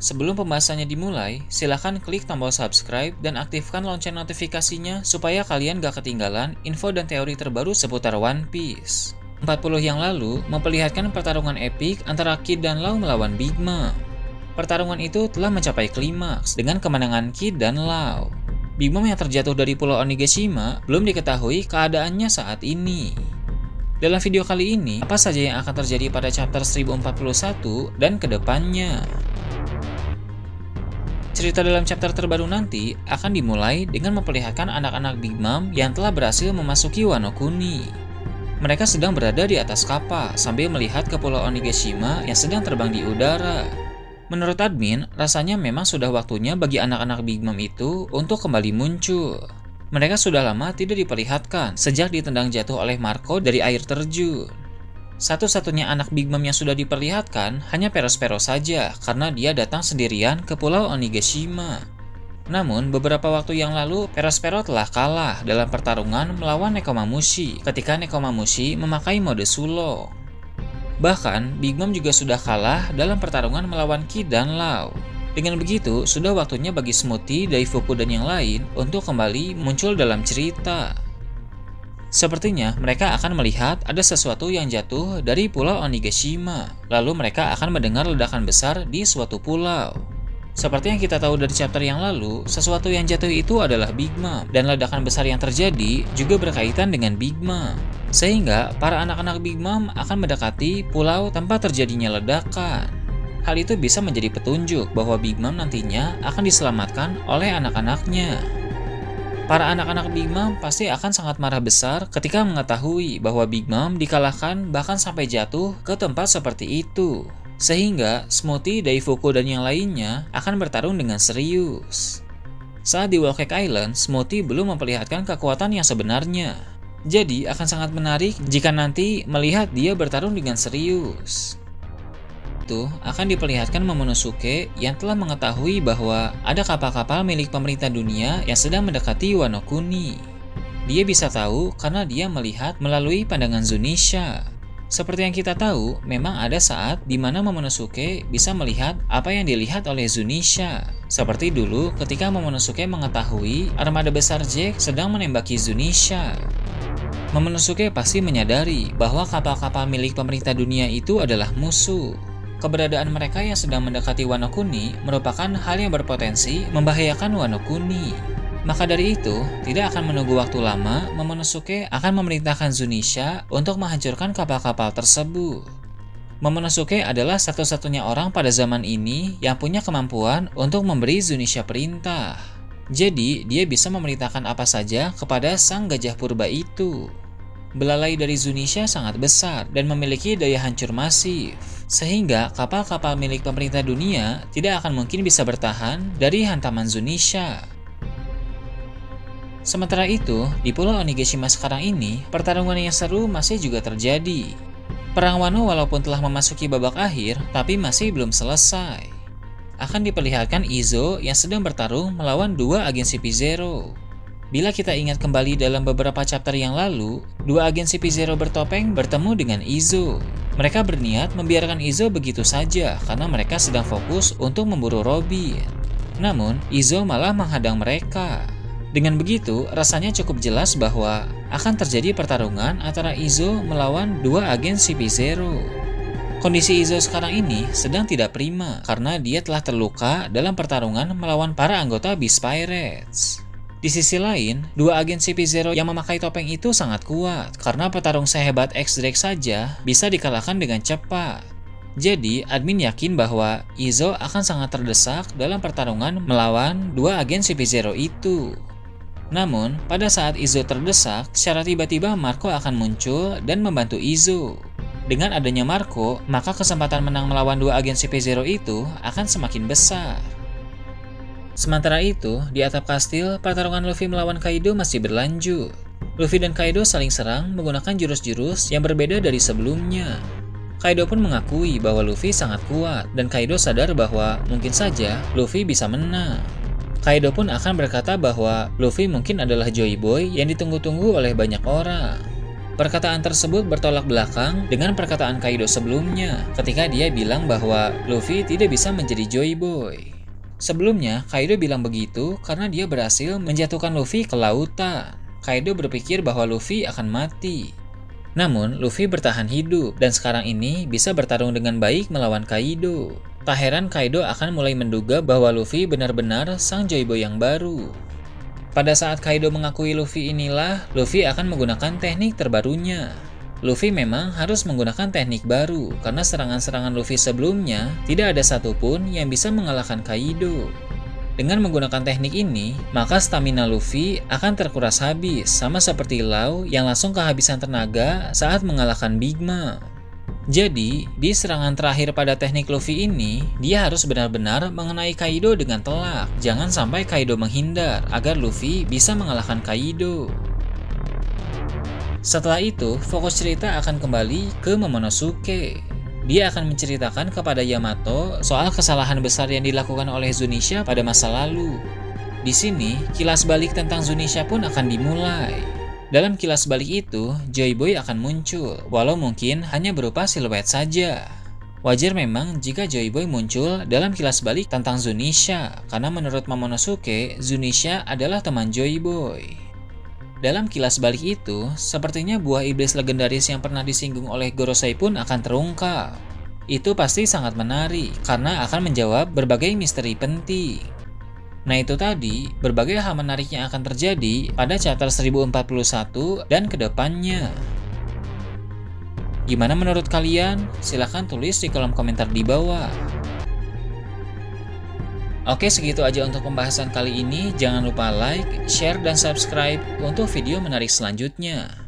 Sebelum pembahasannya dimulai, silahkan klik tombol subscribe dan aktifkan lonceng notifikasinya supaya kalian gak ketinggalan info dan teori terbaru seputar One Piece. 40 yang lalu memperlihatkan pertarungan epik antara Kid dan Law melawan Big Mom. Pertarungan itu telah mencapai klimaks dengan kemenangan Kid dan Law. Big Mom yang terjatuh dari Pulau Onigashima belum diketahui keadaannya saat ini. Dalam video kali ini, apa saja yang akan terjadi pada chapter 1041 dan kedepannya? Cerita dalam chapter terbaru nanti akan dimulai dengan memperlihatkan anak-anak Big Mom yang telah berhasil memasuki Wano Kuni. Mereka sedang berada di atas kapal sambil melihat ke Pulau Onigashima yang sedang terbang di udara. Menurut admin, rasanya memang sudah waktunya bagi anak-anak Big Mom itu untuk kembali muncul. Mereka sudah lama tidak diperlihatkan sejak ditendang jatuh oleh Marco dari air terjun. Satu-satunya anak Big Mom yang sudah diperlihatkan hanya Perospero saja karena dia datang sendirian ke Pulau Onigashima. Namun, beberapa waktu yang lalu, Perospero telah kalah dalam pertarungan melawan Nekomamushi ketika Nekomamushi memakai mode Sulong. Bahkan, Big Mom juga sudah kalah dalam pertarungan melawan Kid dan Law. Dengan begitu, sudah waktunya bagi Smoothie, Daifuku, dan yang lain untuk kembali muncul dalam cerita. Sepertinya mereka akan melihat ada sesuatu yang jatuh dari Pulau Onigashima, lalu mereka akan mendengar ledakan besar di suatu pulau. Seperti yang kita tahu dari chapter yang lalu, sesuatu yang jatuh itu adalah Big Mom, dan ledakan besar yang terjadi juga berkaitan dengan Big Mom. Sehingga para anak-anak Big Mom akan mendekati pulau tempat terjadinya ledakan. Hal itu bisa menjadi petunjuk bahwa Big Mom nantinya akan diselamatkan oleh anak-anaknya. Para anak-anak Big Mom pasti akan sangat marah besar ketika mengetahui bahwa Big Mom dikalahkan bahkan sampai jatuh ke tempat seperti itu. Sehingga Smoothie, Daifuku, dan yang lainnya akan bertarung dengan serius. Saat di Whole Cake Island, Smoothie belum memperlihatkan kekuatan yang sebenarnya. Jadi akan sangat menarik jika nanti melihat dia bertarung dengan serius. Itu akan diperlihatkan Momonosuke yang telah mengetahui bahwa ada kapal-kapal milik pemerintah dunia yang sedang mendekati Wano Kuni. Dia bisa tahu karena dia melihat melalui pandangan Zunisha. Seperti yang kita tahu, memang ada saat di mana Momonosuke bisa melihat apa yang dilihat oleh Zunisha. Seperti dulu ketika Momonosuke mengetahui armada besar Jack sedang menembaki Zunisha. Momonosuke pasti menyadari bahwa kapal-kapal milik pemerintah dunia itu adalah musuh. Keberadaan mereka yang sedang mendekati Wano Kuni merupakan hal yang berpotensi membahayakan Wano Kuni. Maka dari itu, tidak akan menunggu waktu lama, Momonosuke akan memerintahkan Zunisha untuk menghancurkan kapal-kapal tersebut. Momonosuke adalah satu-satunya orang pada zaman ini yang punya kemampuan untuk memberi Zunisha perintah. Jadi, dia bisa memerintahkan apa saja kepada sang gajah purba itu. Belalai dari Zunisha sangat besar dan memiliki daya hancur masif, sehingga kapal-kapal milik pemerintah dunia tidak akan mungkin bisa bertahan dari hantaman Zunisha. Sementara itu, di Pulau Onigashima sekarang ini, pertarungan yang seru masih juga terjadi. Perang Wano walaupun telah memasuki babak akhir, tapi masih belum selesai. Akan diperlihatkan Izo yang sedang bertarung melawan dua agen CP0. Bila kita ingat kembali dalam beberapa chapter yang lalu, dua agen CP0 bertopeng bertemu dengan Izo. Mereka berniat membiarkan Izo begitu saja karena mereka sedang fokus untuk memburu Robin. Namun, Izo malah menghadang mereka. Dengan begitu, rasanya cukup jelas bahwa akan terjadi pertarungan antara Izo melawan dua agen CP0. Kondisi Izo sekarang ini sedang tidak prima karena dia telah terluka dalam pertarungan melawan para anggota Beast Pirates. Di sisi lain, dua agen CP0 yang memakai topeng itu sangat kuat karena petarung sehebat X-Drake saja bisa dikalahkan dengan cepat. Jadi, admin yakin bahwa Izo akan sangat terdesak dalam pertarungan melawan dua agen CP0 itu. Namun, pada saat Izo terdesak, secara tiba-tiba Marco akan muncul dan membantu Izo. Dengan adanya Marco, maka kesempatan menang melawan dua agen CP0 itu akan semakin besar. Sementara itu, di atap kastil, pertarungan Luffy melawan Kaido masih berlanjut. Luffy dan Kaido saling serang menggunakan jurus-jurus yang berbeda dari sebelumnya. Kaido pun mengakui bahwa Luffy sangat kuat, dan Kaido sadar bahwa mungkin saja Luffy bisa menang. Kaido pun akan berkata bahwa Luffy mungkin adalah Joy Boy yang ditunggu-tunggu oleh banyak orang. Perkataan tersebut bertolak belakang dengan perkataan Kaido sebelumnya ketika dia bilang bahwa Luffy tidak bisa menjadi Joy Boy. Sebelumnya, Kaido bilang begitu karena dia berhasil menjatuhkan Luffy ke lautan. Kaido berpikir bahwa Luffy akan mati. Namun, Luffy bertahan hidup dan sekarang ini bisa bertarung dengan baik melawan Kaido. Tak heran Kaido akan mulai menduga bahwa Luffy benar-benar sang Joy Boy yang baru. Pada saat Kaido mengakui Luffy inilah, Luffy akan menggunakan teknik terbarunya. Luffy memang harus menggunakan teknik baru, karena serangan-serangan Luffy sebelumnya tidak ada satupun yang bisa mengalahkan Kaido. Dengan menggunakan teknik ini, maka stamina Luffy akan terkuras habis, sama seperti Law yang langsung kehabisan tenaga saat mengalahkan Big Mom. Jadi, di serangan terakhir pada teknik Luffy ini, dia harus benar-benar mengenai Kaido dengan telak. Jangan sampai Kaido menghindar, agar Luffy bisa mengalahkan Kaido. Setelah itu, fokus cerita akan kembali ke Momonosuke. Dia akan menceritakan kepada Yamato soal kesalahan besar yang dilakukan oleh Zunisha pada masa lalu. Di sini, kilas balik tentang Zunisha pun akan dimulai. Dalam kilas balik itu, Joy Boy akan muncul, walau mungkin hanya berupa siluet saja. Wajar memang jika Joy Boy muncul dalam kilas balik tentang Zunisha, karena menurut Momonosuke, Zunisha adalah teman Joy Boy. Dalam kilas balik itu, sepertinya buah iblis legendaris yang pernah disinggung oleh Gorosei pun akan terungkap. Itu pasti sangat menarik, karena akan menjawab berbagai misteri penting. Nah itu tadi, berbagai hal menarik yang akan terjadi pada chapter 1041 dan kedepannya. Gimana menurut kalian? Silahkan tulis di kolom komentar di bawah. Oke, segitu aja untuk pembahasan kali ini. Jangan lupa like, share, dan subscribe untuk video menarik selanjutnya.